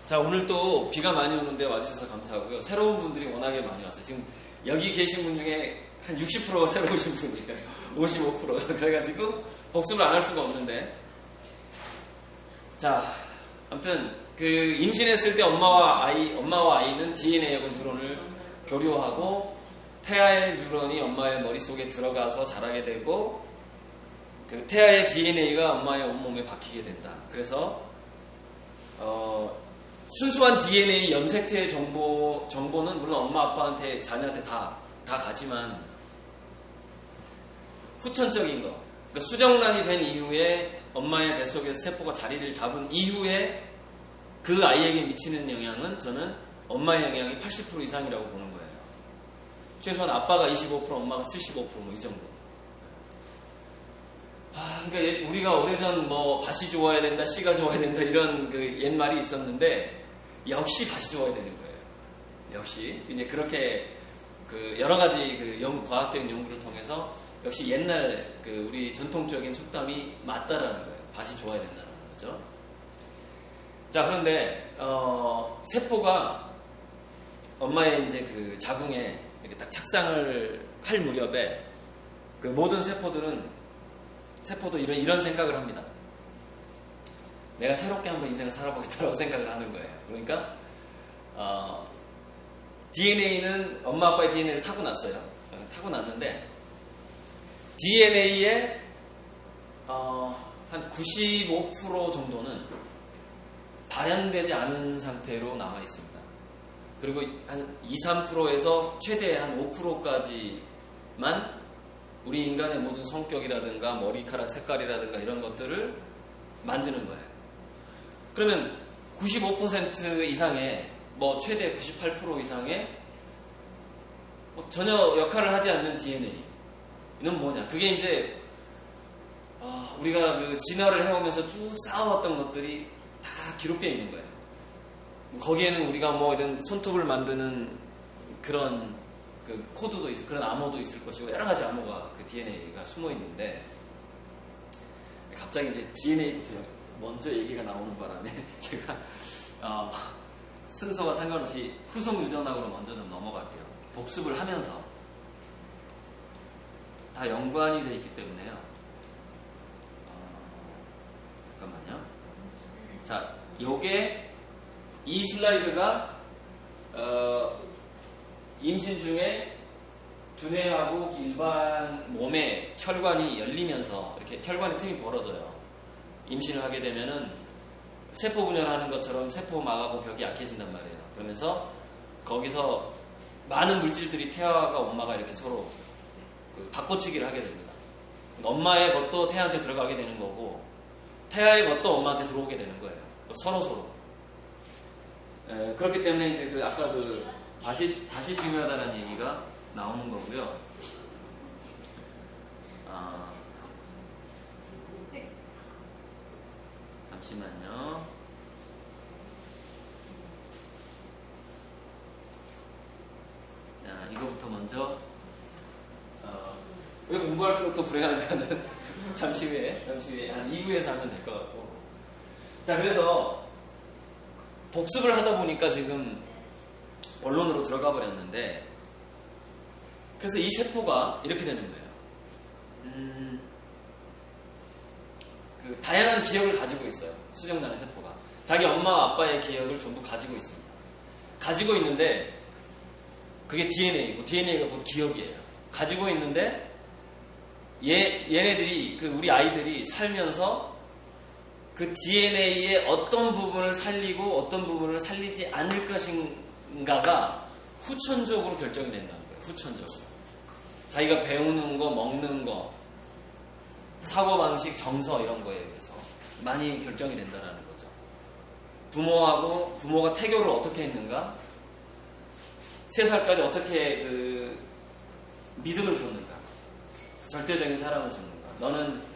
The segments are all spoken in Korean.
자, 오늘 또 비가 많이 오는데 와주셔서 감사하고요. 새로운 분들이 워낙에 많이 왔어요. 지금 여기 계신 분 중에 한 60%가 새로 오신 분이에요. 55%. 그래가지고 복습을 안 할 수가 없는데. 자, 아무튼 그 임신했을 때 엄마와 아이는 DNA하고 뉴런을 교류하고 태아의 뉴런이 엄마의 머릿속에 들어가서 자라게 되고 그 태아의 DNA가 엄마의 온몸에 박히게 된다. 그래서 순수한 DNA 염색체의 정보는 물론 엄마 아빠한테 자녀한테 다 가지만 후천적인 거, 그러니까 수정란이 된 이후에 엄마의 뱃속에서 세포가 자리를 잡은 이후에 그 아이에게 미치는 영향은 저는 엄마의 영향이 80% 이상이라고 보는 거예요. 최소한 아빠가 25%, 엄마가 75% 뭐 이 정도. 그러니까 우리가 오래전 뭐 밭이 좋아야 된다, 씨가 좋아야 된다 이런 그 옛말이 있었는데 역시 밭이 좋아야 되는 거예요. 역시 이제 그렇게 그 여러 가지 그 과학적인 연구를 통해서 역시 옛날 그 우리 전통적인 속담이 맞다라는 거예요. 밭이 좋아야 된다는 거죠. 자, 그런데 세포가 엄마의 이제 그 자궁에 이렇게 딱 착상을 할 무렵에 그 모든 세포도 이런 생각을 합니다. 내가 새롭게 한번 인생을 살아보겠다라고 생각을 하는 거예요. 그러니까 DNA는 엄마 아빠의 DNA를 타고났어요. 타고났는데 DNA의 한 95% 정도는 발현되지 않은 상태로 남아 있습니다. 그리고 한 2-3%에서 최대 한 5%까지만 우리 인간의 모든 성격이라든가 머리카락 색깔이라든가 이런 것들을 만드는 거예요. 그러면 95% 이상의 뭐 최대 98% 이상의 전혀 역할을 하지 않는 DNA는 뭐냐? 그게 이제 우리가 그 진화를 해오면서 쭉 쌓아왔던 것들이 다 기록되어 있는 거예요. 거기에는 우리가 뭐 이런 손톱을 만드는 그런 그 코드도 있고 그런 암호도 있을 것이고 여러 가지 암호가 그 DNA가 숨어 있는데 갑자기 이제 DNA부터 먼저 얘기가 나오는 바람에 제가 순서와 상관없이 후속 유전학으로 먼저 좀 넘어갈게요. 복습을 하면서 다 연관이 되어 있기 때문에요. 잠깐만요. 자, 요게 이 슬라이드가 임신 중에 두뇌하고 일반 몸의 혈관이 열리면서 이렇게 혈관의 틈이 벌어져요. 임신을 하게 되면은 세포 분열하는 것처럼 세포막하고 벽이 약해진단 말이에요. 그러면서 거기서 많은 물질들이 태아가 엄마가 이렇게 서로 그 바꿔치기를 하게 됩니다. 엄마의 것도 태아한테 들어가게 되는 거고 태아의 것도 엄마한테 들어오게 되는 거예요. 서로. 그렇기 때문에 이제 그 아까 그 다시 중요하다는 얘기가 나오는 거고요. 잠시만요. 자, 이거부터 먼저 왜 공부할수록 더 불행한가는 잠시 후에 한 2부에서 하면 될 것 같고. 자, 그래서 복습을 하다 보니까 지금 본론으로 들어가 버렸는데 그래서 이 세포가 이렇게 되는 거예요. 그 다양한 기억을 가지고 있어요. 수정란의 세포가 자기 엄마 아빠의 기억을 전부 가지고 있습니다. 가지고 있는데 그게 DNA고 DNA가 곧 기억이에요. 가지고 있는데 얘네들이 그 우리 아이들이 살면서 그 DNA의 어떤 부분을 살리고 어떤 부분을 살리지 않을 것인가가 후천적으로 결정이 된다는 거예요. 후천적으로. 자기가 배우는 거, 먹는 거, 사고방식, 정서 이런 거에 의해서 많이 결정이 된다는 거죠. 부모가 태교를 어떻게 했는가, 3살까지 어떻게 그 믿음을 줬는가, 절대적인 사랑을 줬는가. 너는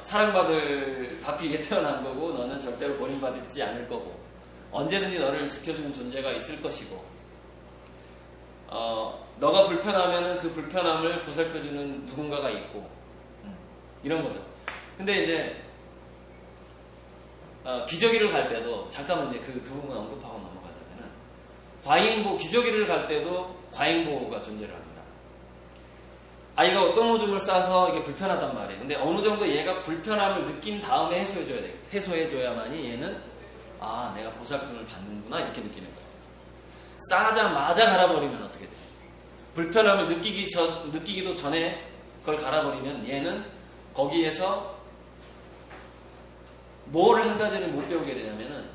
사랑받을 바삐게 태어난 거고 너는 절대로 버림받지 않을 거고 언제든지 너를 지켜주는 존재가 있을 것이고 너가 불편하면은 그 불편함을 보살펴주는 누군가가 있고 이런 거죠. 근데 이제 기저귀를 갈 때도 잠깐만 이제 그 부분 언급하고 넘어가자면은 기저귀를 갈 때도 과잉보호가 존재를 합니다. 아이가 어떤 오줌을 싸서 이게 불편하단 말이에요. 근데 어느 정도 얘가 불편함을 느낀 다음에 해소해줘야만이 얘는 내가 보살핌을 받는구나 이렇게 느끼는 거예요. 싸자마자 갈아버리면 어떻게 돼요? 불편함을 느끼기도 전에 그걸 갈아버리면 얘는 거기에서 뭘 한 가지를 못 배우게 되냐면은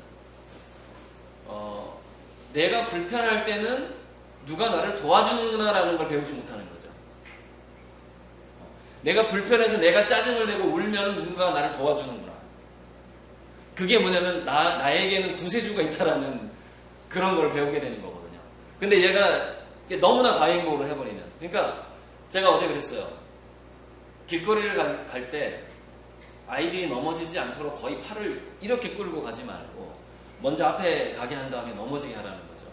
내가 불편할 때는 누가 나를 도와주는구나라는 걸 배우지 못하는 거죠. 내가 불편해서 내가 짜증을 내고 울면 누군가가 나를 도와주는구나. 그게 뭐냐면 나에게는 구세주가 있다라는 그런 걸 배우게 되는 거거든요. 근데 얘가 너무나 과잉보호를 해버리면, 그러니까 제가 어제 그랬어요. 길거리를 갈 때 아이들이 넘어지지 않도록 거의 팔을 이렇게 끌고 가지 말고 먼저 앞에 가게 한 다음에 넘어지게 하라는 거죠.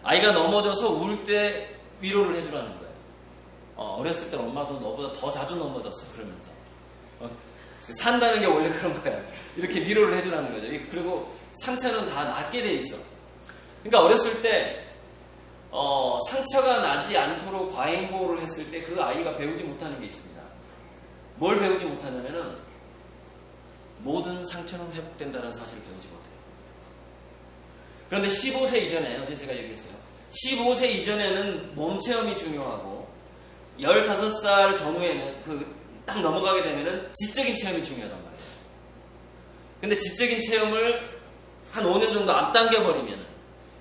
아이가 넘어져서 울 때 위로를 해주라는 거예요. 어렸을 때 엄마도 너보다 더 자주 넘어졌어 그러면서 산다는 게 원래 그런 거야. 이렇게 위로를 해주라는 거죠. 그리고 상처는 다 낫게 돼 있어. 그러니까 어렸을 때 상처가 나지 않도록 과잉보호를 했을 때 그 아이가 배우지 못하는 게 있습니다. 뭘 배우지 못하냐면은 모든 상처는 회복된다는 사실을 배우지 못해요. 그런데 15세 이전에, 어제 제가 얘기했어요. 15세 이전에는 몸 체험이 중요하고 15살 전후에는 딱 넘어가게 되면은 지적인 체험이 중요하단 말이에요. 근데 지적인 체험을 한 5년 정도 앞당겨버리면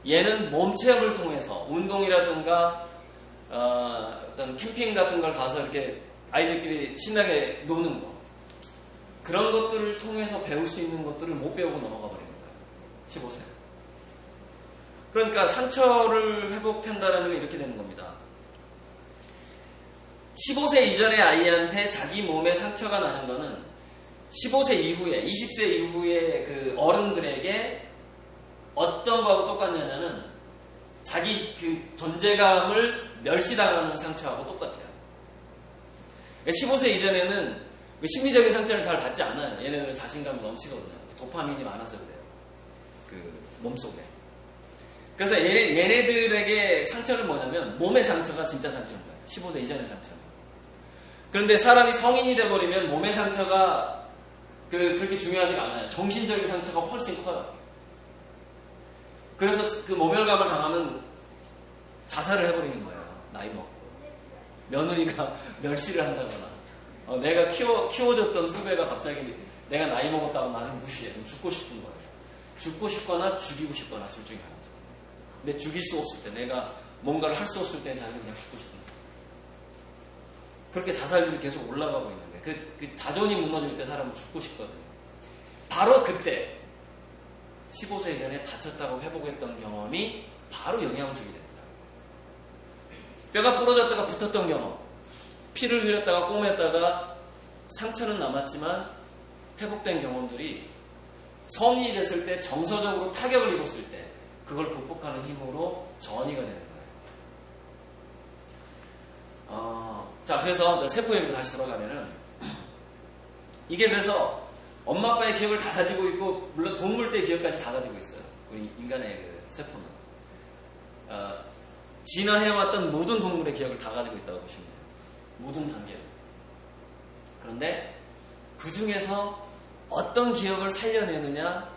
얘는 몸 체험을 통해서 운동이라든가 어떤 캠핑 같은 걸 가서 이렇게 아이들끼리 신나게 노는 거, 그런 것들을 통해서 배울 수 있는 것들을 못 배우고 넘어가 버리는 거예요. 15세. 그러니까 상처를 회복한다는 게 이렇게 되는 겁니다. 15세 이전의 아이한테 자기 몸에 상처가 나는 거는 15세 이후에, 20세 이후에 그 어른들에게 어떤 거하고 똑같냐면은 자기 그 존재감을 멸시당하는 상처하고 똑같아요. 15세 이전에는 심리적인 상처를 잘 받지 않아요. 얘네들은 자신감이 넘치거든요. 도파민이 많아서 그래요. 그 몸속에. 그래서 얘네들에게 상처는 뭐냐면 몸의 상처가 진짜 상처인 거예요. 15세 이전의 상처는. 그런데 사람이 성인이 돼버리면 몸의 상처가 그렇게 중요하지가 않아요. 정신적인 상처가 훨씬 커요. 그래서 그 모멸감을 당하면 자살을 해버리는 거예요. 나이 먹고. 며느리가 멸시를 한다거나 내가 키워줬던 후배가 갑자기 내가 나이 먹었다고 나를 무시해. 죽고 싶은 거예요. 죽고 싶거나 죽이고 싶거나 둘 중에 하나죠. 근데 죽일 수 없을 때, 내가 뭔가를 할 수 없을 때 자기는 그냥 죽고 싶은 거예요. 그렇게 자살률이 계속 올라가고 있는데 그 자존이 무너질 때 사람은 죽고 싶거든요. 바로 그때 15세 이전에 다쳤다고 회복했던 경험이 바로 영향을 주게 됩니다. 뼈가 부러졌다가 붙었던 경험, 피를 흘렸다가 꿰맸다가 상처는 남았지만 회복된 경험들이 성인이 됐을 때 정서적으로 타격을 입었을 때 그걸 극복하는 힘으로 전이가 되는 거예요. 자, 그래서 세포에게 다시 들어가면은 이게 그래서 엄마 아빠의 기억을 다 가지고 있고 물론 동물 때 기억까지 다 가지고 있어요. 우리 인간의 그 세포는 진화해왔던 모든 동물의 기억을 다 가지고 있다고 보시면 돼요. 모든 단계로. 그런데 그 중에서 어떤 기억을 살려내느냐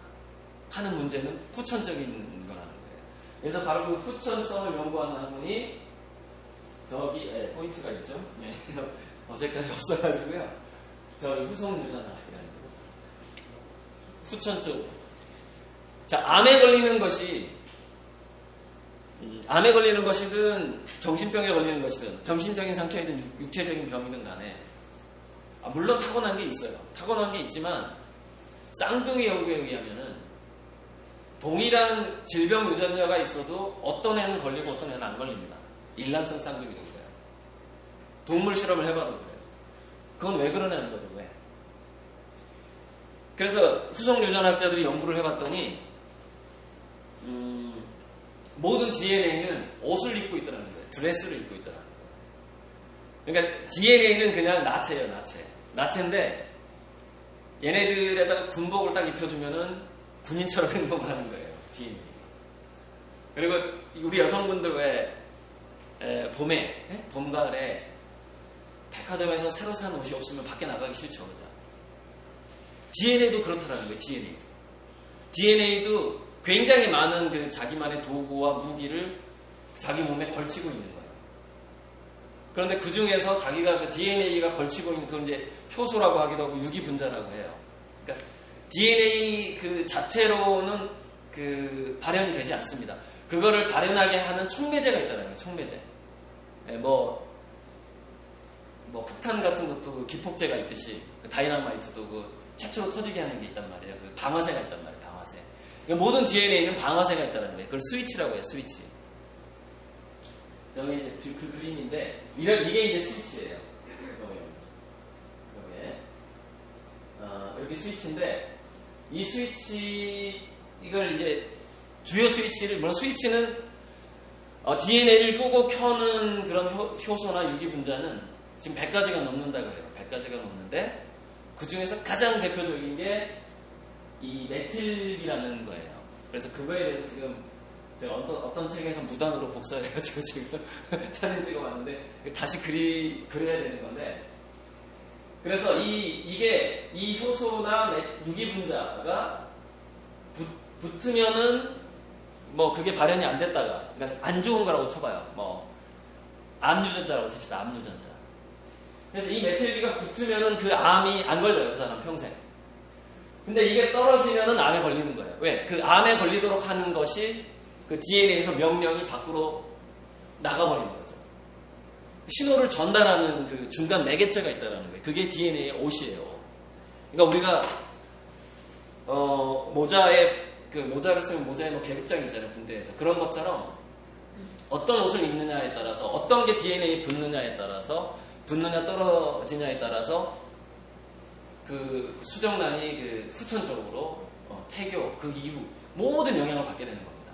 하는 문제는 후천적인 거라는 거예요. 그래서 바로 그 후천성을 연구하는 학문이 저기 포인트가 있죠. 네. 어제까지 없어가지고요. 저기 후성유전학이라는 거. 후천 쪽. 자, 암에 걸리는 것이든 정신병에 걸리는 것이든 정신적인 상처이든 육체적인 병이든 간에 물론 타고난 게 있어요. 타고난 게 있지만 쌍둥이 연구에 의하면은 동일한 질병 유전자가 있어도 어떤 애는 걸리고 어떤 애는 안 걸립니다. 일란성 쌍둥이 연구예요. 동물 실험을 해봐도 그래요. 그건 왜 그러냐는 거죠. 왜? 그래서 후속 유전학자들이 연구를 해봤더니 모든 DNA는 옷을 입고 있더라는 거예요. 드레스를 입고 있더라는 거예요. 그러니까 DNA는 그냥 나체예요. 나체인데 얘네들에다가 군복을 딱 입혀주면은 군인처럼 행동을 하는 거예요. DNA. 그리고 우리 여성분들 왜 봄에 봄 가을에 백화점에서 새로 산 옷이 없으면 밖에 나가기 싫죠, 그죠? DNA도 그렇더라는 거예요. DNA도 굉장히 많은 그 자기만의 도구와 무기를 자기 몸에 걸치고 있는 거예요. 그런데 그 중에서 자기가 그 DNA가 걸치고 있는 그걸 이제 효소라고 하기도 하고 유기분자라고 해요. 그러니까 DNA 그 자체로는 그 발현이 되지 않습니다. 그거를 발현하게 하는 촉매제가 있다는 거예요. 촉매제. 뭐 폭탄 같은 것도 기폭제가 있듯이 그 다이나마이트도 그 최초로 터지게 하는 게 있단 말이에요. 그 방아쇠가 있단 말이에요. 방아쇠. 그러니까 모든 DNA는 방아쇠가 있다는 거예요. 그걸 스위치라고 해요. 스위치. 저기 이제 그 그림인데 이게 이제 스위치예요. 여기 스위치인데 이 스위치 이걸 이제 주요 스위치를 물론 스위치는 DNA를 끄고 켜는 그런 효소나 유기분자는 지금 100가지가 넘는다고 해요. 100가지가 넘는데 그 중에서 가장 대표적인 게 이 메틸이라는 거예요. 그래서 그거에 대해서 지금 제가 어떤 책에서 무단으로 복사해가지고 지금 사진 찍어봤는데 다시 그려야 되는 건데 그래서 이게 이 효소나 유기분자가 붙으면은 뭐 그게 발현이 안 됐다가 그러니까 안 좋은 거라고 쳐봐요. 뭐 암유전자라고 칩시다. 암유전자. 그래서 이 메틸기가 붙으면은 그 암이 안 걸려요. 그 사람 평생. 근데 이게 떨어지면은 암에 걸리는 거예요. 왜? 그 암에 걸리도록 하는 것이 그 DNA에서 명령이 밖으로 나가버리는 거죠. 신호를 전달하는 그 중간 매개체가 있다는 거예요. 그게 DNA의 옷이에요. 그러니까 우리가 모자를 쓰면 모자에 뭐 계급장이 있잖아요. 군대에서. 그런 것처럼 어떤 옷을 입느냐에 따라서 어떤 게 DNA에 붙느냐에 따라서 붙느냐 떨어지냐에 따라서 그 수정란이 그 후천적으로 태교 그 이후 모든 영향을 받게 되는 겁니다.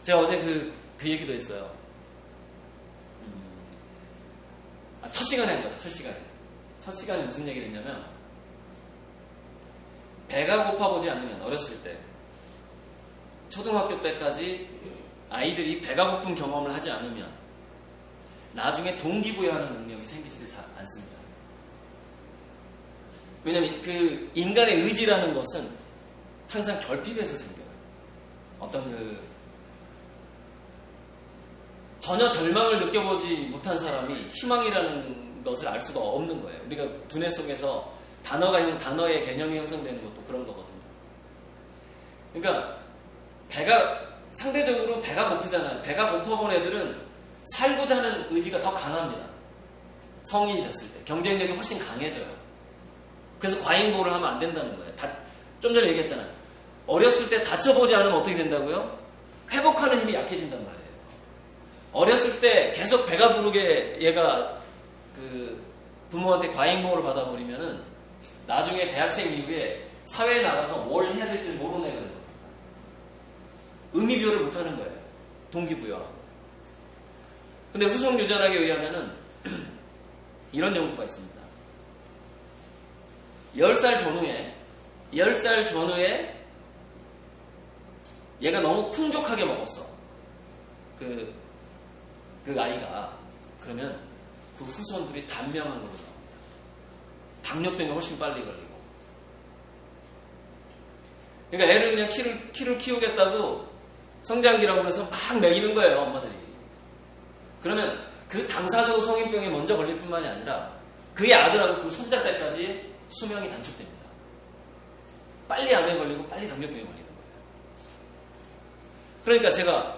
제가 어제 그 얘기도 했어요. 첫 시간에 한 거다. 첫 시간에 무슨 얘기를 했냐면 배가 고파보지 않으면 어렸을 때 초등학교 때까지 아이들이 배가 고픈 경험을 하지 않으면 나중에 동기부여하는 능력이 생기지 잘 않습니다. 왜냐하면 그 인간의 의지라는 것은 항상 결핍에서 생겨요. 어떤 전혀 절망을 느껴보지 못한 사람이 희망이라는 것을 알 수가 없는 거예요. 우리가 두뇌 속에서 단어의 개념이 형성되는 것도 그런 거거든요. 그러니까 상대적으로 배가 고프잖아요. 배가 고파본 애들은 살고자 하는 의지가 더 강합니다. 성인이 됐을 때. 경쟁력이 훨씬 강해져요. 그래서 과잉보호를 하면 안 된다는 거예요. 좀 전에 얘기했잖아요. 어렸을 때 다쳐보지 않으면 어떻게 된다고요? 회복하는 힘이 약해진단 말이에요. 어렸을 때 계속 배가 부르게 얘가 부모한테 과잉보호를 받아버리면은 나중에 대학생 이후에 사회에 나가서 뭘 해야 될지 모르는 애가 되는 겁니다. 의미부여를 못하는 거예요. 동기부여하고. 근데 후속 유전학에 의하면은 이런 연구가 있습니다. 10살 전후에 얘가 너무 풍족하게 먹었어. 그 아이가. 그러면 그 후손들이 단명한 걸로 나옵니다. 당뇨병이 훨씬 빨리 걸리고. 그러니까 애를 그냥 키를 키우겠다고 성장기라고 해서 막 먹이는 거예요, 엄마들이. 그러면 그 당사자도 성인병에 먼저 걸릴 뿐만이 아니라 그의 아들하고 그 손자 때까지 수명이 단축됩니다. 빨리 암에 걸리고 빨리 당뇨병에 걸리는 거예요. 그러니까 제가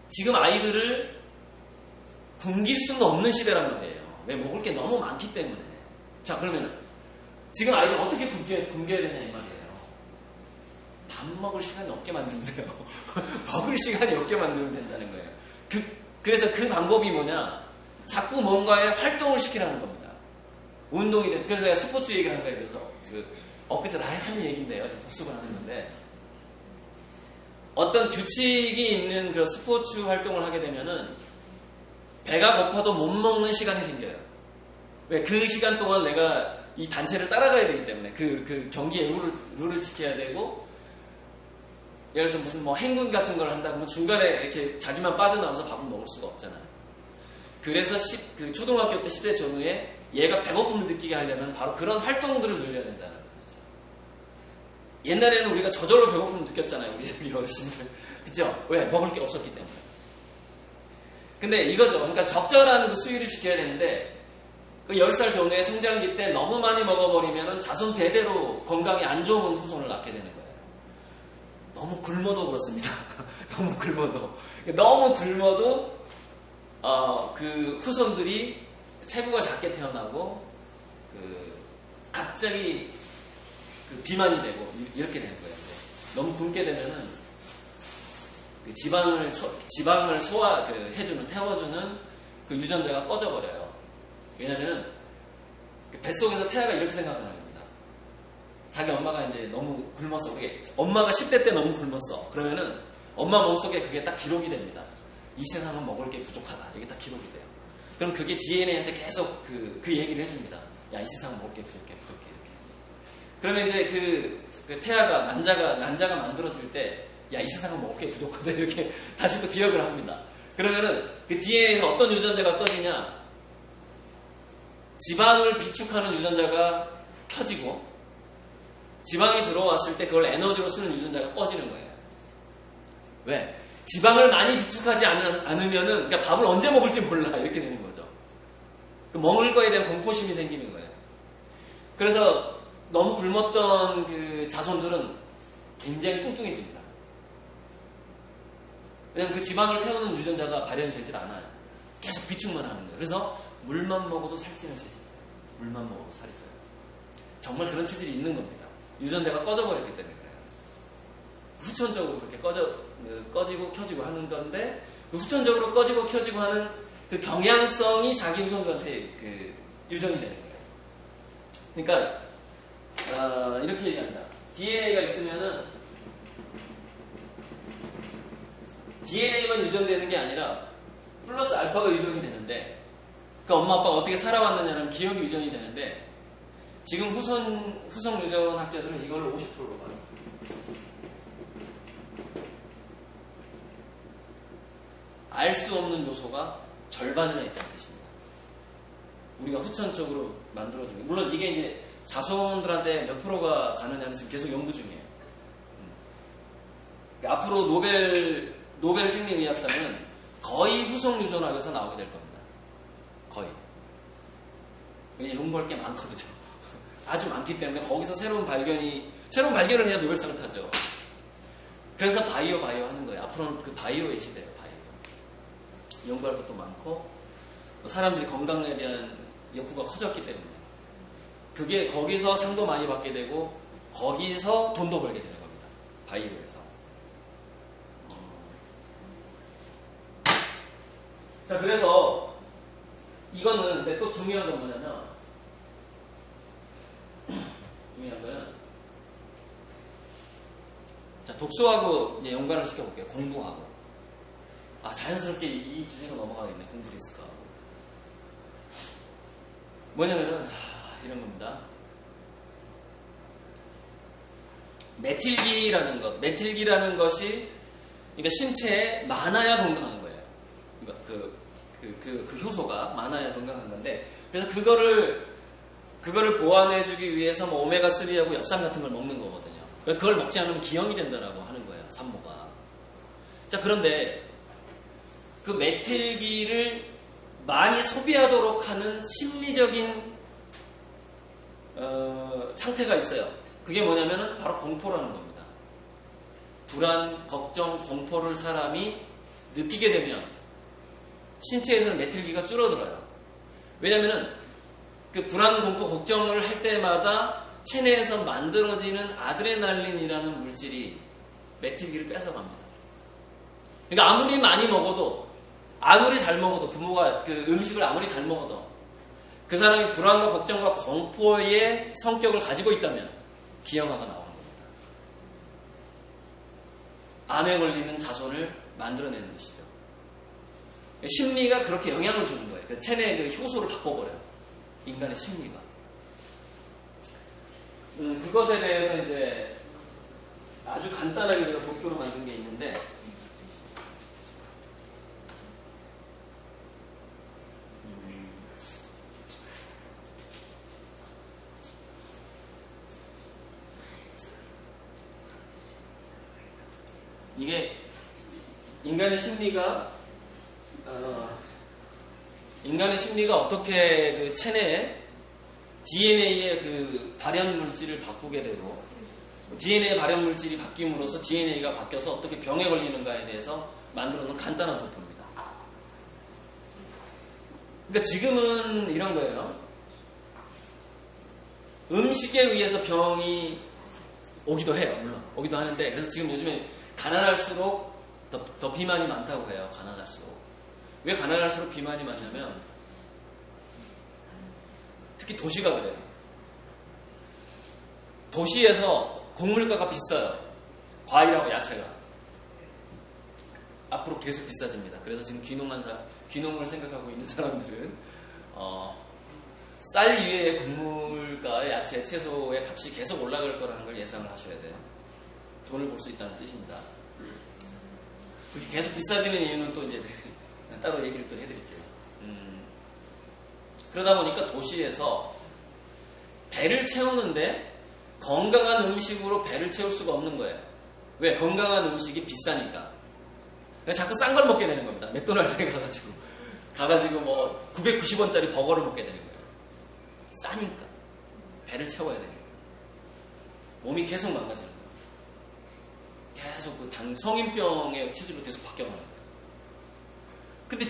지금 아이들을 굶길 수는 없는 시대란 말이에요. 왜? 먹을 게 너무 많기 때문에. 자, 그러면 지금 아이들 어떻게 굶겨야 되냐 이 말이에요. 밥 먹을 시간이 없게 만들면 돼요. 먹을 시간이 없게 만들면 된다는 거예요. 그래서 그 방법이 뭐냐? 자꾸 뭔가에 활동을 시키라는 겁니다. 운동이 돼. 그래서 제가 스포츠 얘기를 한 거예요. 그래서 엊그제 다 한 얘기인데요. 복습을 하는데 어떤 규칙이 있는 그런 스포츠 활동을 하게 되면은 배가 고파도 못 먹는 시간이 생겨요. 왜 그 시간 동안 내가 이 단체를 따라가야 되기 때문에 그 경기의 룰을 지켜야 되고, 예를 들어서 무슨 뭐 행군 같은 걸 한다 그러면 중간에 이렇게 자기만 빠져나와서 밥을 먹을 수가 없잖아요. 그래서 그 초등학교 때 10대 전후에 얘가 배고픔을 느끼게 하려면 바로 그런 활동들을 늘려야 된다는 거죠. 옛날에는 우리가 저절로 배고픔을 느꼈잖아요. 우리 어르신들. 그죠? 왜? 먹을 게 없었기 때문에. 근데 이거죠. 그러니까 적절한 그 수위를 지켜야 되는데, 그 10살 전후의 성장기 때 너무 많이 먹어버리면 자손 대대로 건강이 안 좋은 후손을 낳게 되는 거예요. 너무 굶어도 그렇습니다. 너무 굶어도 그 후손들이 체구가 작게 태어나고 갑자기 비만이 되고 이렇게 되는 거예요. 너무 굶게 되면은 그 지방을 태워주는 그 유전자가 꺼져버려요. 왜냐면은 뱃속에서 태아가 이렇게 생각하는 겁니다. 자기 엄마가 이제 너무 굶었어. 그게 엄마가 10대 때 너무 굶었어. 그러면은 엄마 몸속에 그게 딱 기록이 됩니다. 이 세상은 먹을 게 부족하다. 이게 딱 기록이 돼요. 그럼 그게 DNA한테 계속 그 얘기를 해줍니다. 야, 이 세상은 먹을 게 부족해 이렇게. 그러면 이제 그 태아가 난자가 만들어질 때, 야, 이 세상은 먹을 게 부족하다 이렇게 다시 또 기억을 합니다. 그러면은 그 DNA에서 어떤 유전자가 꺼지냐? 지방을 비축하는 유전자가 켜지고, 지방이 들어왔을 때 그걸 에너지로 쓰는 유전자가 꺼지는 거예요. 왜? 지방을 많이 비축하지 않으면은, 그러니까 밥을 언제 먹을지 몰라. 이렇게 되는 거죠. 먹을 거에 대한 공포심이 생기는 거예요. 그래서 너무 굶었던 그 자손들은 굉장히 뚱뚱해집니다. 왜냐면 그 지방을 태우는 유전자가 발현이 되질 않아요. 계속 비축만 하는 거예요. 그래서 물만 먹어도 살찌는 체질이에요. 물만 먹어도 살이 쪄요. 정말 그런 체질이 있는 겁니다. 유전자가 꺼져버렸기 때문에 그래요. 후천적으로 그렇게 꺼지고 켜지고 하는 건데, 그 후천적으로 꺼지고 켜지고 하는 그 경향성이 자기 후손들한테 그 유전이 되는 거예요. 그러니까 이렇게 얘기합니다. DNA가 있으면은 DNA만 유전되는 게 아니라 플러스 알파가 유전이 되는데, 그 엄마 아빠가 어떻게 살아왔느냐는 기억이 유전이 되는데, 지금 후성 유전 학자들은 이걸 50%로 봐요. 알 수 없는 요소가 절반이나 있다는 뜻입니다. 우리가 후천적으로 만들어준 게. 물론 이게 이제 자손들한테 몇 프로가 가느냐는 지금 계속 연구 중이에요. 앞으로 노벨 생리의학상은 거의 후속 유전학에서 나오게 될 겁니다. 거의. 왜냐면 연구할 게 많거든요. 아주 많기 때문에 거기서 새로운 발견을 해야 노벨상을 타죠. 그래서 바이오 하는 거예요. 앞으로는 그 바이오의 시대예요. 바이오. 연구할 것도 많고, 사람들이 건강에 대한 욕구가 커졌기 때문에 그게 거기서 상도 많이 받게 되고 거기서 돈도 벌게 되는 겁니다. 바이오에서. 자, 그래서 이거는 근데 또 중요한 건 뭐냐면, 중요한 거는, 자, 독서하고 이제 연관을 시켜볼게요. 공부하고. 자연스럽게 이 주제로 넘어가겠네. 공부 리스크하고. 뭐냐면은 이런 겁니다. 메틸기라는 것이 그러니까 신체에 많아야 건강한 거예요. 그 효소가 많아야 건강한 건데, 그래서 그거를 보완해주기 위해서 뭐 오메가3하고 엽산 같은 걸 먹는 거거든요. 그걸 먹지 않으면 기형이 된다라고 하는 거예요. 산모가. 자, 그런데 그 메틸기를 많이 소비하도록 하는 심리적인 상태가 있어요. 그게 뭐냐면은 바로 공포라는 겁니다. 불안, 걱정, 공포를 사람이 느끼게 되면 신체에서는 메틸기가 줄어들어요. 왜냐면은 그 불안, 공포, 걱정을 할 때마다 체내에서 만들어지는 아드레날린이라는 물질이 메틸기를 뺏어갑니다. 그러니까 아무리 많이 먹어도, 아무리 잘 먹어도, 부모가 그 음식을 아무리 잘 먹어도 그 사람이 불안과 걱정과 공포의 성격을 가지고 있다면 기형아가 나오는 겁니다. 암에 걸리는 자손을 만들어내는 것이죠. 심리가 그렇게 영향을 주는 거예요. 체내의 그 효소를 바꿔버려요. 인간의 심리가. 그것에 대해서 이제 아주 간단하게 제가 도표로 만든 게 있는데, 이게 인간의 심리가 어떻게 그 체내에 DNA의 그 발현 물질을 바꾸게 되고, DNA 발현 물질이 바뀜으로써 DNA가 바뀌어서 어떻게 병에 걸리는가에 대해서 만들어 놓은 간단한 도표입니다. 그러니까 지금은 이런 거예요. 음식에 의해서 병이 오기도 해요. 물론 오기도 하는데, 그래서 지금 요즘에 가난할수록 더 비만이 많다고 해요. 가난할수록. 왜 가난할수록 비만이 많냐면, 특히 도시가 그래요. 도시에서 곡물가가 비싸요. 과일하고 야채가. 앞으로 계속 비싸집니다. 그래서 지금 귀농을 생각하고 있는 사람들은 쌀 위에 곡물가, 야채, 채소의 값이 계속 올라갈 거라는 걸 예상을 하셔야 돼요. 돈을 벌 수 있다는 뜻입니다. 그게 계속 비싸지는 이유는 또 이제 따로 얘기를 또 해드릴게요. 그러다 보니까 도시에서 배를 채우는데 건강한 음식으로 배를 채울 수가 없는 거예요. 왜? 건강한 음식이 비싸니까. 그러니까 자꾸 싼 걸 먹게 되는 겁니다. 맥도날드에 가가지고 뭐 990원짜리 버거를 먹게 되는 거예요. 싸니까. 배를 채워야 되니까. 몸이 계속 망가지는 거예요. 계속 그 성인병의 체질로 계속 바뀌어가는 거예요. 근데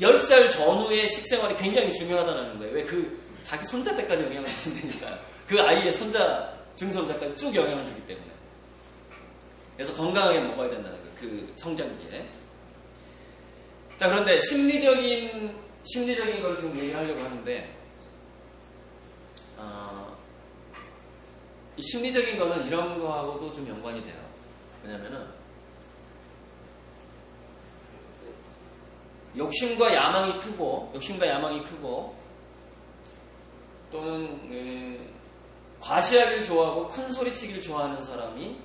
10살 전후의 식생활이 굉장히 중요하다는 거예요. 왜? 자기 손자 때까지 영향을 미친다니까요. 그 아이의 증손자까지 쭉 영향을 주기 때문에. 그래서 건강하게 먹어야 된다는 거예요. 그 성장기에. 자, 그런데 심리적인 걸 지금 얘기하려고 하는데, 이 심리적인 거는 이런 거하고도 좀 연관이 돼요. 왜냐면은, 욕심과 야망이 크고, 또는 과시하기를 좋아하고 큰 소리치기를 좋아하는 사람이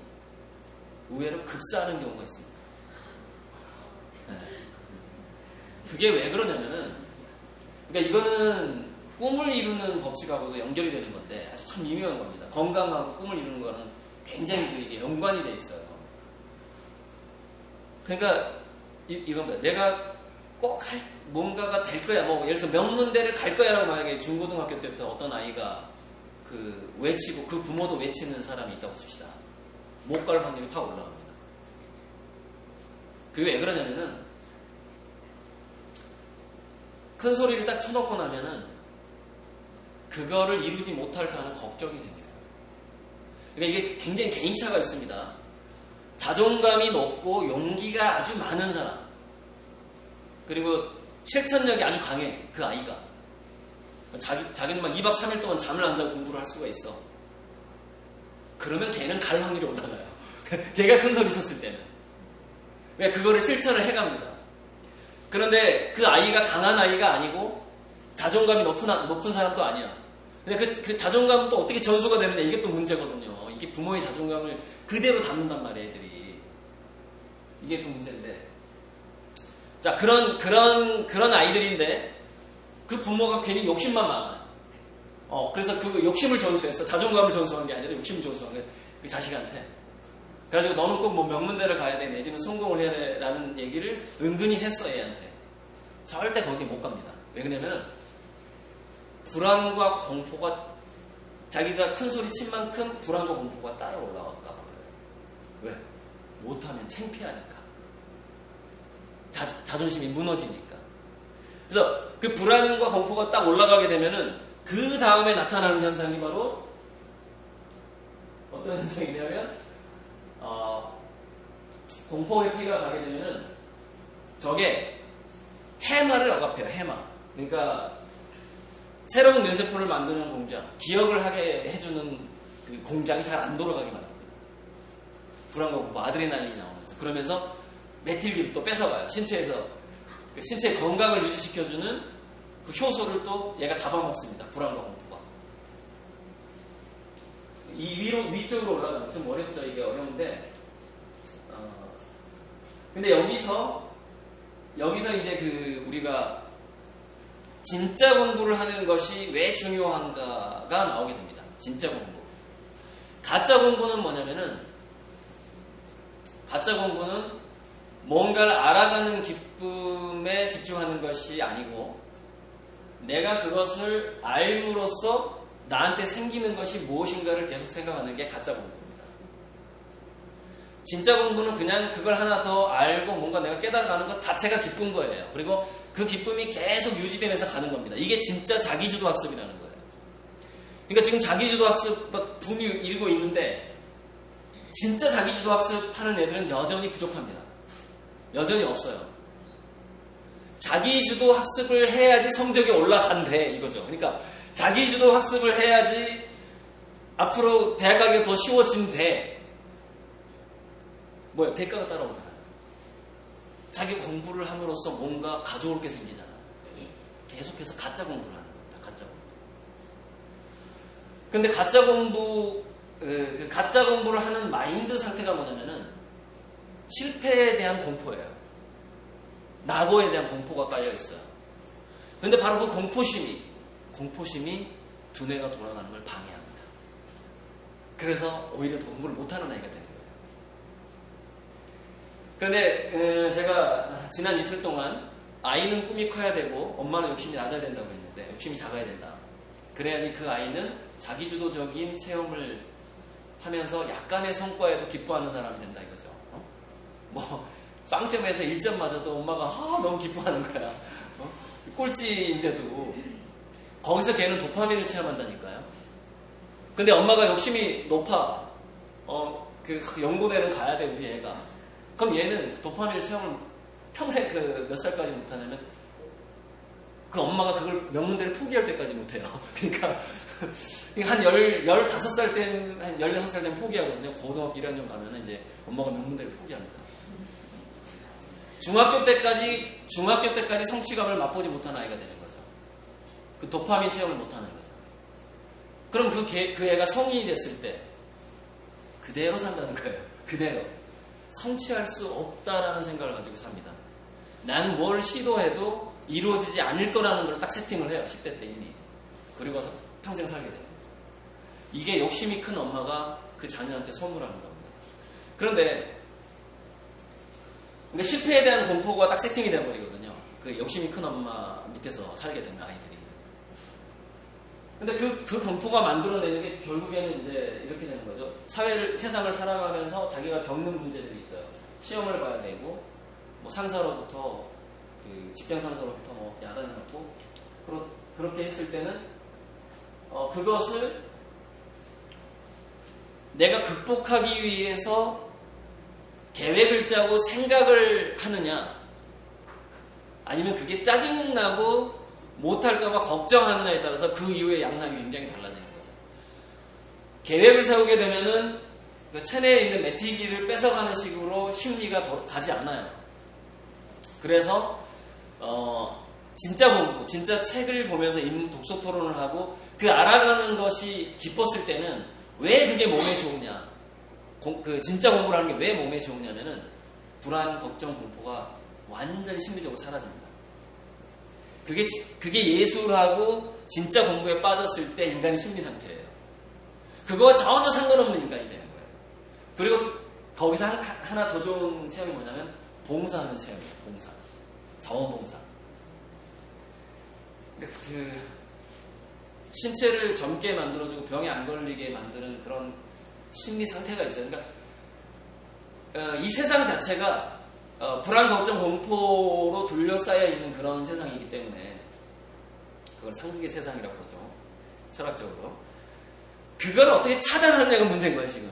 의외로 급사하는 경우가 있습니다. 네. 그게 왜 그러냐면은, 그러니까 이거는 꿈을 이루는 법칙하고도 연결이 되는 건데 아주 참 미묘한 겁니다. 건강하고 꿈을 이루는 거는 굉장히 이게 연관이 돼 있어요. 그러니까 이겁니다. 내가 꼭 뭔가가 될 거야. 뭐 예를 들어서 명문대를 갈 거야라고 만약에 중고등학교 때부터 어떤 아이가 외치고 그 부모도 외치는 사람이 있다고 칩시다. 못 갈 확률이 확 올라갑니다. 그게 왜 그러냐면은 큰 소리를 딱 쳐놓고 나면은 그거를 이루지 못할까 하는 걱정이 생겨요. 그러니까 이게 굉장히 개인차가 있습니다. 자존감이 높고 용기가 아주 많은 사람, 그리고 실천력이 아주 강해. 그 아이가 자기는 막 2박 3일 동안 잠을 안 자고 공부를 할 수가 있어. 그러면 걔는 갈 확률이 올라가요. 걔가 큰 소리 쳤을 때는. 왜? 그거를 실천을 해갑니다. 그런데 그 아이가 강한 아이가 아니고 자존감이 높은 사람도 아니야. 근데 그 자존감은 또 어떻게 전수가 되느냐, 이게 또 문제거든요. 이게 부모의 자존감을 그대로 담는단 말이에요, 애들이. 이게 또 문제인데. 자, 그런 아이들인데 그 부모가 괜히 욕심만 많아요. 그래서 그 욕심을 전수해서 자존감을 전수한 게 아니라 욕심을 전수한 게 그 자식한테. 그래가지고 너는 꼭 뭐 명문대를 가야 돼, 내지는 성공을 해야 돼 라는 얘기를 은근히 했어, 얘한테. 절대 거기 못 갑니다. 왜 그러냐면 불안과 공포가, 자기가 큰 소리 친 만큼 불안과 공포가 따라 올라갈까 봐요. 왜? 못하면 창피하니까. 자존심이 무너지니까. 그래서 그 불안과 공포가 딱 올라가게 되면은 그 다음에 나타나는 현상이 바로 어떤 현상이냐면 공포 회피가 가게 되면은 저게 해마를 억압해요. 해마. 그러니까 새로운 뇌세포를 만드는 공장, 기억을 하게 해주는 그 공장이 잘 안 돌아가게 만듭니다. 불안과 공포, 아드레날린이 나오면서. 그러면서 메틸기를 또 뺏어가요. 신체에서. 신체의 건강을 유지시켜주는 그 효소를 또 얘가 잡아먹습니다. 불안과 공포가. 이 위쪽으로 올라가면 좀 어렵죠. 이게 어려운데. 근데 여기서 이제 우리가 진짜 공부를 하는 것이 왜 중요한가가 나오게 됩니다. 진짜 공부. 가짜 공부는 뭐냐면은, 가짜 공부는 뭔가를 알아가는 기쁨에 집중하는 것이 아니고, 내가 그것을 알므로써 나한테 생기는 것이 무엇인가를 계속 생각하는 게 가짜 공부입니다. 진짜 공부는 그냥 그걸 하나 더 알고 뭔가 내가 깨달아가는 것 자체가 기쁜 거예요. 그리고 그 기쁨이 계속 유지되면서 가는 겁니다. 이게 진짜 자기주도 학습이라는 거예요. 그러니까 지금 자기주도 학습 막 붐이 일고 있는데, 진짜 자기주도 학습하는 애들은 여전히 부족합니다. 여전히 없어요. 자기주도 학습을 해야지 성적이 올라간대, 이거죠. 그러니까 자기주도 학습을 해야지 앞으로 대학 가기가 더 쉬워진대. 뭐야, 대가가 따라오잖아요. 자기 공부를 함으로써 뭔가 가져올 게 생기잖아요. 계속해서 가짜 공부를 하는 겁니다. 가짜 공부. 근데 가짜 공부를 하는 마인드 상태가 뭐냐면은 실패에 대한 공포예요. 낙오에 대한 공포가 깔려 있어요. 근데 바로 그 공포심이 두뇌가 돌아가는 걸 방해합니다. 그래서 오히려 공부를 못하는 아이가 되는 거예요. 그런데 제가 지난 이틀 동안 아이는 꿈이 커야 되고 엄마는 욕심이 낮아야 된다고 했는데, 욕심이 작아야 된다. 그래야지 그 아이는 자기주도적인 체험을 하면서 약간의 성과에도 기뻐하는 사람이 된다 이거죠. 뭐 빵점에서 1점 맞아도 엄마가 너무 기뻐하는 거야. 꼴찌인데도 거기서 걔는 도파민을 체험한다니까요. 근데 엄마가 욕심이 높아. 그 연고대는 가야 돼 우리 애가. 그럼 얘는 도파민을 체험을 평생 몇 살까지 못하냐면, 그 엄마가 그걸 명문대를 포기할 때까지 못해요. 그러니까 한 15살 땐, 한 16살 땐 포기하거든요. 고등학교 1학년 가면은 이제 엄마가 명문대를 포기합니다. 중학교 때까지 성취감을 맛보지 못한 아이가 되는 거죠. 그 도파민 체험을 못하는 거죠. 그럼 그 애가 성인이 됐을 때 그대로 산다는 거예요. 그대로. 성취할 수 없다라는 생각을 가지고 삽니다. 나는 뭘 시도해도 이루어지지 않을 거라는 걸 딱 세팅을 해요. 10대 때 이미. 그리고서 평생 살게 되는 거죠. 이게 욕심이 큰 엄마가 그 자녀한테 선물하는 겁니다. 그런데 실패에 대한 공포가 딱 세팅이 돼버리거든요. 그 욕심이 큰 엄마 밑에서 살게 되는 아이들이. 근데 그 공포가 만들어내는 게 결국에는 이제 이렇게 되는 거죠. 세상을 살아가면서 자기가 겪는 문제들이 있어요. 시험을 봐야 되고, 뭐 상사로부터, 직장 상사로부터 뭐 야단을 받고, 그렇게 했을 때는, 그것을 내가 극복하기 위해서 계획을 짜고 생각을 하느냐, 아니면 그게 짜증나고 못할까봐 걱정하느냐에 따라서 그 이후의 양상이 굉장히 달라지는 거죠. 계획을 세우게 되면은 그 체내에 있는 메티기를 뺏어가는 식으로 심리가 가지 않아요. 그래서 진짜 공부, 진짜 책을 보면서 독서 토론을 하고 그 알아가는 것이 기뻤을 때는 왜 그게 몸에 좋으냐, 그 진짜 공부를 하는 게 왜 몸에 좋으냐면은 불안, 걱정, 공포가 완전히 심리적으로 사라집니다. 그게 예술하고 진짜 공부에 빠졌을 때 인간의 심리 상태예요. 그거와 전혀 상관없는 인간이 되는 거예요. 그리고 거기서 하나 더 좋은 체험이 뭐냐면 봉사하는 체험이에요. 봉사. 자원봉사. 그 신체를 젊게 만들어주고 병에 안 걸리게 만드는 그런 심리 상태가 있어요. 그러니까 이 세상 자체가 불안, 걱정, 공포로 둘러싸여 있는 그런 세상이기 때문에 그걸 상극의 세상이라고 그러죠. 철학적으로. 그걸 어떻게 차단하느냐가 문제인 거예요, 지금.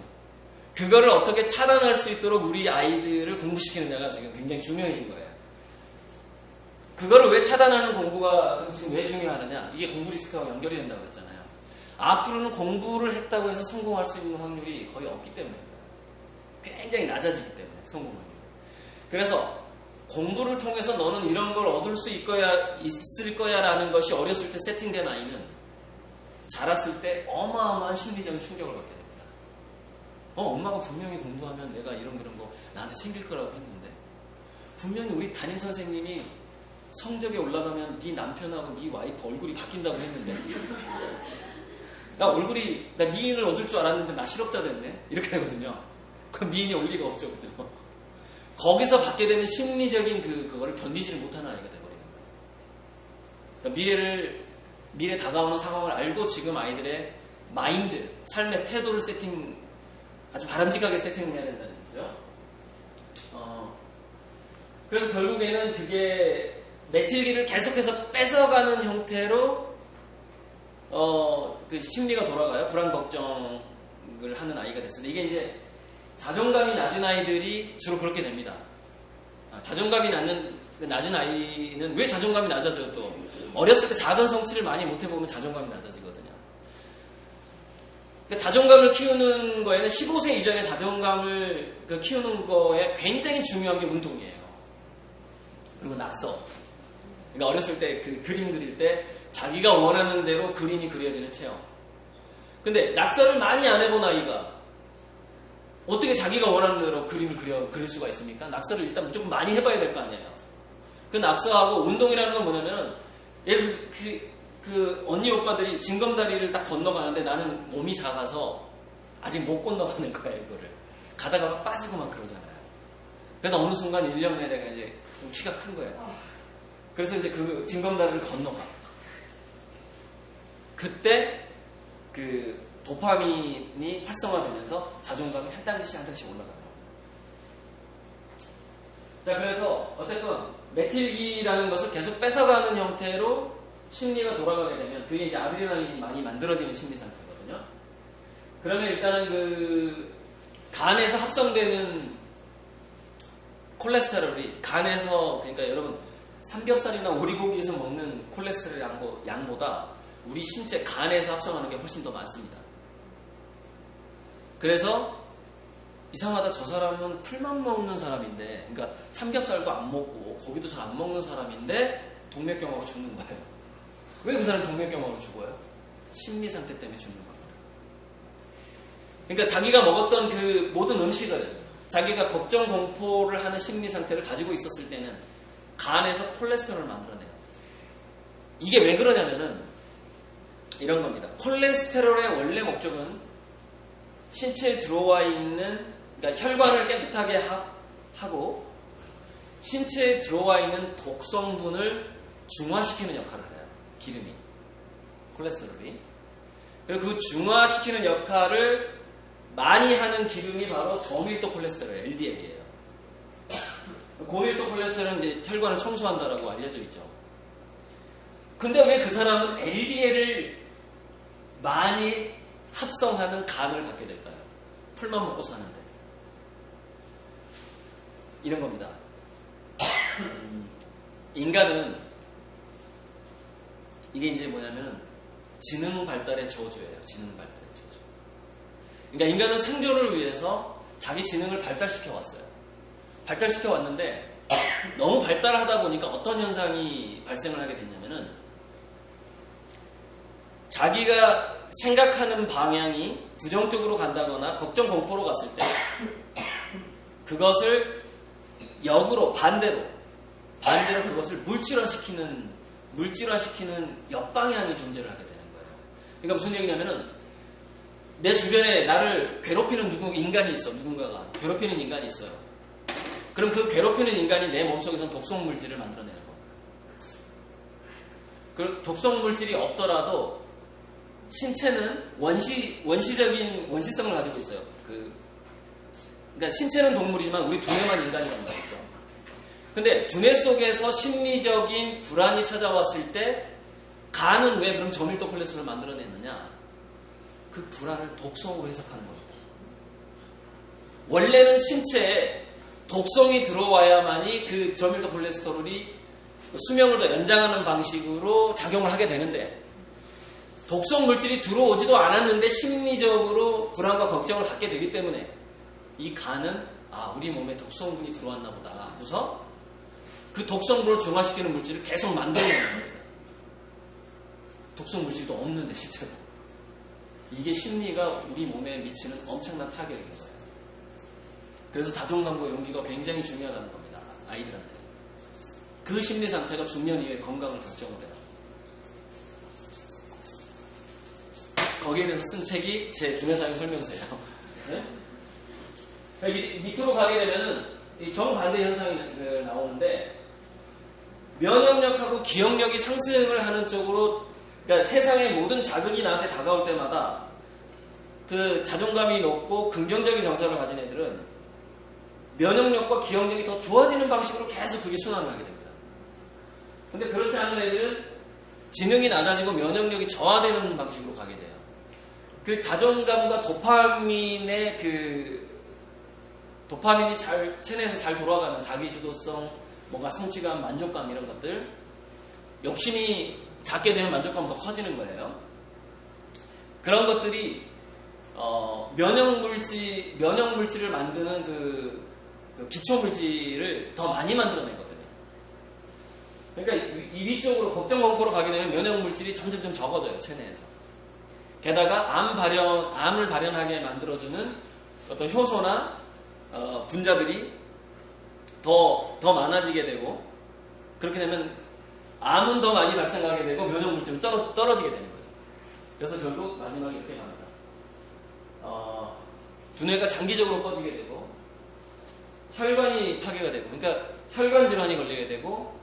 그거를 어떻게 차단할 수 있도록 우리 아이들을 공부시키느냐가 지금 굉장히 중요해진 거예요. 그거를 왜 차단하는 공부가 지금 왜 중요하느냐? 이게 공부 리스크와 연결이 된다고 그랬잖아요. 앞으로는 공부를 했다고 해서 성공할 수 있는 확률이 거의 없기 때문에, 굉장히 낮아지기 때문에 성공 확률이. 그래서 공부를 통해서 너는 이런 걸 얻을 수 있을 거야 라는 것이 어렸을 때 세팅된 아이는 자랐을 때 어마어마한 심리적인 충격을 받게 됩니다. 엄마가 분명히 공부하면 내가 이런 거 나한테 생길 거라고 했는데 분명히 우리 담임 선생님이 성적이 올라가면 네 남편하고 네 와이프 얼굴이 바뀐다고 했는데 나 미인을 얻을 줄 알았는데 나 실업자 됐네? 이렇게 되거든요. 그럼 미인이 올 리가 없죠. 그죠? 거기서 받게 되는 심리적인 그거를 견디지를 못하는 아이가 돼버리는 거예요. 그러니까 미래 다가오는 상황을 알고 지금 아이들의 마인드, 삶의 태도를 아주 바람직하게 세팅을 해야 된다는 거죠. 그래서 결국에는 그게 메틸기를 계속해서 뺏어가는 형태로 그 심리가 돌아가요. 불안 걱정을 하는 아이가 됐을 때 이게 이제 자존감이 낮은 아이들이 주로 그렇게 됩니다. 자존감이 낮은 아이는 왜 자존감이 낮아져요? 또 어렸을 때 작은 성취를 많이 못 해보면 자존감이 낮아지거든요. 그러니까 자존감을 키우는 거에는 15세 이전에 자존감을 키우는 거에 굉장히 중요한 게 운동이에요. 그리고 낙서. 그러니까 어렸을 때 그 그림 그릴 때 자기가 원하는 대로 그림이 그려지는 체험. 근데 낙서를 많이 안 해본 아이가 어떻게 자기가 원하는 대로 그림을 그릴 수가 있습니까? 낙서를 일단 무조건 많이 해봐야 될 거 아니에요. 그 낙서하고 운동이라는 건 뭐냐면은 예를 들어 그 언니 오빠들이 징검다리를 딱 건너가는데 나는 몸이 작아서 아직 못 건너가는 거야 이거를. 가다가 막 빠지고 막 그러잖아요. 그래서 어느 순간 1년 후에 내가 이제 좀 키가 큰 거예요. 그래서 이제 그 징검다리를 건너가. 그때 그 도파민이 활성화되면서 자존감이 한 단계씩 올라가요. 자, 그래서 어쨌든 메틸기라는 것을 계속 뺏어가는 형태로 심리가 돌아가게 되면 그게 이제 아드레날린이 많이 만들어지는 심리 상태거든요. 그러면 일단은 그 간에서 합성되는 콜레스테롤이 간에서 그러니까 여러분 삼겹살이나 오리고기에서 먹는 콜레스테롤 양보다 우리 신체 간에서 합성하는 게 훨씬 더 많습니다. 그래서 이상하다 저 사람은 풀만 먹는 사람인데 그러니까 삼겹살도 안 먹고 고기도 잘 안 먹는 사람인데 동맥경화가 죽는 거예요. 왜 그 사람이 동맥경화로 죽어요? 심리 상태 때문에 죽는 겁니다. 그러니까 자기가 먹었던 그 모든 음식을 자기가 걱정 공포를 하는 심리 상태를 가지고 있었을 때는 간에서 콜레스테롤을 만들어내요. 이게 왜 그러냐면은 이런 겁니다. 콜레스테롤의 원래 목적은 신체에 들어와 있는 그러니까 혈관을 깨끗하게 하고 신체에 들어와 있는 독성분을 중화시키는 역할을 해요. 기름이 콜레스테롤이. 그리고 그 중화시키는 역할을 많이 하는 기름이 바로 저밀도 콜레스테롤 LDL이에요. 고밀도 콜레스테롤은 이제 혈관을 청소한다라고 알려져 있죠. 근데 왜 그 사람은 LDL을 많이 합성하는 간을 갖게 될까요? 풀만 먹고 사는데. 이런 겁니다. 인간은 이게 이제 뭐냐면은 지능 발달의 저주예요. 지능 발달의 저주. 그러니까 인간은 생존을 위해서 자기 지능을 발달시켜 왔어요. 발달시켜 왔는데 너무 발달하다 보니까 어떤 현상이 발생을 하게 됐냐면은 자기가 생각하는 방향이 부정적으로 간다거나 걱정 공포로 갔을 때 그것을 역으로 반대로 그것을 물질화시키는 역방향의 존재를 하게 되는 거예요. 그러니까 무슨 얘기냐면은 내 주변에 나를 괴롭히는 인간이 있어. 누군가가 괴롭히는 인간이 있어요. 그럼 그 괴롭히는 인간이 내 몸속에서 독성 물질을 만들어내는 겁니다. 그 독성 물질이 없더라도 신체는 원시적인 원시성을 가지고 있어요. 그러니까 신체는 동물이지만 우리 두뇌만 인간이란 말이죠. 근데 두뇌 속에서 심리적인 불안이 찾아왔을 때 간은 왜 그럼 저밀도 콜레스테롤을 만들어내느냐? 그 불안을 독성으로 해석하는 거죠. 원래는 신체에 독성이 들어와야만이 그 저밀도 콜레스테롤이 수명을 더 연장하는 방식으로 작용을 하게 되는데 독성 물질이 들어오지도 않았는데 심리적으로 불안과 걱정을 갖게 되기 때문에 이 간은 우리 몸에 독성분이 들어왔나 보다 하고서 그 독성부를 중화시키는 물질을 계속 만들어내는 겁니다. 독성 물질도 없는데 실제로. 이게 심리가 우리 몸에 미치는 엄청난 타격인 거예요. 그래서 자존감과 용기가 굉장히 중요하다는 겁니다. 아이들한테. 그 심리 상태가 중년 이후에 건강을 결정을 해요. 거기에 대해서 쓴 책이 제 두뇌사용 설명서예요. 네? 밑으로 가게 되면은 이 정반대 현상이 나오는데, 면역력하고 기억력이 상승을 하는 쪽으로, 그러니까 세상의 모든 자극이 나한테 다가올 때마다 그 자존감이 높고 긍정적인 정서를 가진 애들은 면역력과 기억력이 더 좋아지는 방식으로 계속 그게 순환을 하게 됩니다. 근데 그렇지 않은 애들은 지능이 낮아지고 면역력이 저하되는 방식으로 가게 돼요. 그 자존감과 도파민의 도파민이 체내에서 잘 돌아가는 자기주도성, 뭔가 성취감, 만족감 이런 것들, 욕심이 작게 되면 만족감은 더 커지는 거예요. 그런 것들이 면역물질을 만드는 그 기초물질을 더 많이 만들어내거든요. 그러니까 이 위쪽으로 걱정공포로 가게 되면 면역물질이 점점 적어져요, 체내에서. 게다가 암을 발현하게 만들어주는 어떤 효소나 분자들이 더 많아지게 되고, 그렇게 되면 암은 더 많이 발생하게 되고 면역물질은 떨어지게 되는 거죠. 그래서 결국 마지막에 이렇게 갑니다. 두뇌가 장기적으로 꺼지게 되고 혈관이 파괴가 되고, 그러니까 혈관 질환이 걸리게 되고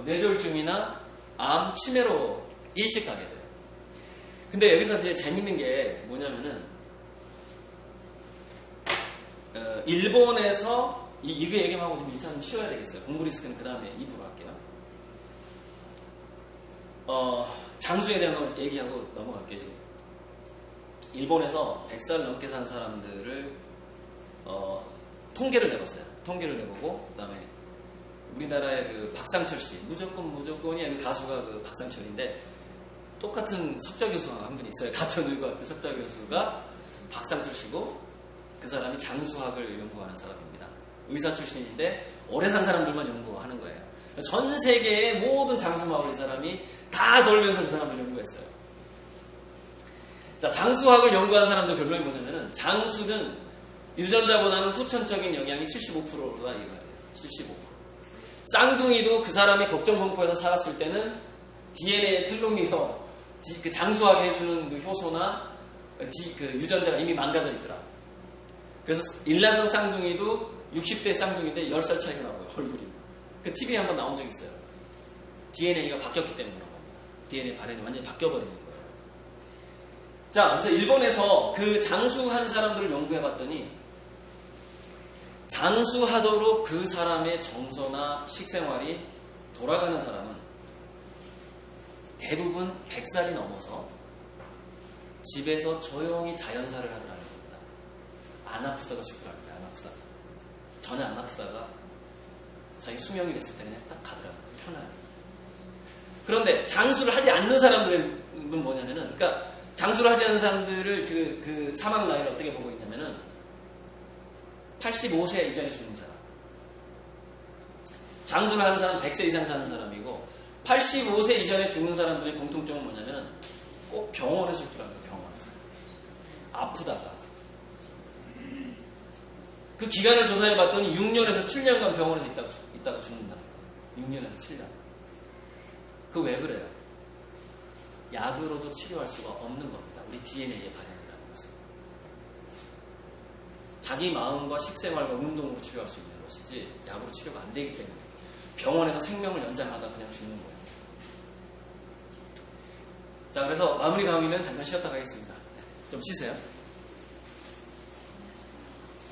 뇌졸중이나 암, 치매로 일찍 가게 돼요. 근데 여기서 이제 재밌는 게 뭐냐면은 일본에서 이거 얘기만 하고 좀 1차 좀 쉬어야 되겠어요. 공부 리스크는 그 다음에 2부로 할게요. 장수에 대한 거 얘기하고 넘어갈게요. 일본에서 100살 넘게 산 사람들을 통계를 내봤어요. 통계를 내보고, 그 다음에 우리나라의 그 박상철 씨, 무조건이 그 가수가 그 박상철인데, 똑같은 석좌 교수가 한 분이 있어요. 가천의과학대 석좌 교수가 박상철 씨고, 그 사람이 장수학을 연구하는 사람입니다. 의사 출신인데 오래 산 사람들만 연구하는 거예요. 전 세계의 모든 장수마을 이 사람이 다 돌면서 그 사람들 연구했어요. 자, 장수학을 연구한 사람들 결론이 뭐냐면은, 장수는 유전자보다는 후천적인 영향이 75%다 이 말이에요. 75%. 쌍둥이도 그 사람이 걱정공포에서 살았을 때는 DNA 텔로미어, 그 장수하게 해주는 그 효소나 그 유전자가 이미 망가져 있더라. 그래서 일란성 쌍둥이도 60대 쌍둥이인데 10살 차이가 나고요, 얼굴이. 그 TV에 한번 나온 적 있어요. DNA가 바뀌었기 때문에 그런 겁니다. DNA 발현이 완전히 바뀌어버리는 거예요. 자, 그래서 일본에서 그 장수한 사람들을 연구해봤더니, 장수하도록 그 사람의 정서나 식생활이 돌아가는 사람은 대부분 100살이 넘어서 집에서 조용히 자연사를 하더라는 겁니다. 안 아프다가 죽더라는 거예요. 안 아프다가. 전혀 안 아프다가 자기 수명이 됐을 때 그냥 딱 가더라고요. 편하게. 그런데 장수를 하지 않는 사람들은 뭐냐면은, 그러니까 장수를 하지 않는 사람들을 그 사망 나이를 어떻게 보고 있냐면은 85세 이전에 죽는 사람. 장수를 하는 사람은 100세 이상 사는 사람이고, 85세 이전에 죽는 사람들의 공통점은 뭐냐면은 꼭 병원에서 죽더라고요. 병원에서. 아프다가. 그 기간을 조사해봤더니 6년에서 7년간 병원에서 있다가 죽는다. 6년에서 7년. 그 왜 그래요? 약으로도 치료할 수가 없는 겁니다. 우리 DNA의 발현이라는 것은. 자기 마음과 식생활과 운동으로 치료할 수 있는 것이지 약으로 치료가 안 되기 때문에 병원에서 생명을 연장하다 그냥 죽는 거예요. 자, 그래서 마무리 강의는 잠깐 쉬었다 가겠습니다. 좀 쉬세요.